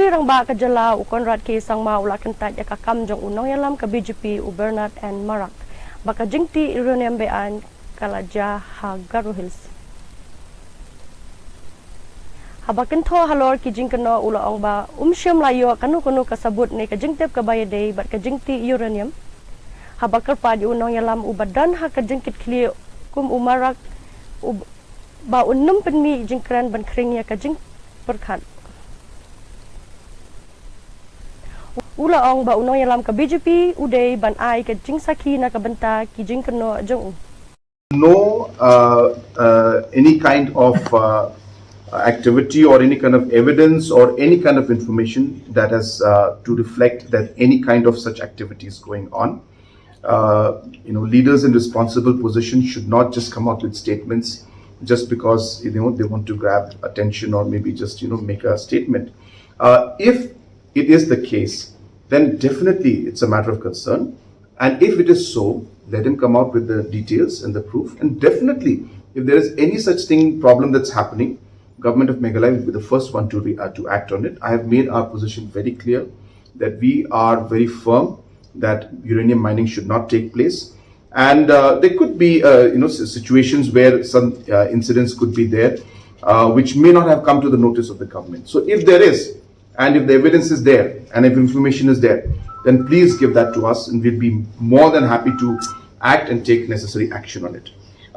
Menteri rang ba kajala ukon rat ke sang ma ula Kyntait ya kakam jong unong yalam ka BJP u Bernard and Marak baka jingtih uranium bean kalaja ha Garo Hills. Habakin tho halor ki jingkano ula ong ba syam layo kanu kasabut ni ka jingtip ka bayade bat ka jingtih uranium. Habakar pa di unong yalam u badan ha ka jingkit kli kum umarak ba unum penmi jingkran ban kring ya ka jing perkhat. Ula ong ba unong yalam ka BJP uday ban ai ka jing saki na ka banta ki jing kano jong. No any kind of activity or any kind of evidence or any kind of information that has to reflect that any kind of such activity is going on. Leaders in responsible positions should not just come out with statements just because they want to grab attention or maybe just make a statement. If it is the case, then definitely it's a matter of concern. And if it is so, let him come out with the details and the proof. And definitely, if there is any such problem that's happening, Government of Meghalaya will be the first one to act on it. I have made our position very clear that we are very firm that uranium mining should not take place. And there could be situations where some incidents could be there, which may not have come to the notice of the government. So if there is, and if the evidence is there, and if information is there, then please give that to us, and we'll be more than happy to act and take necessary action on it.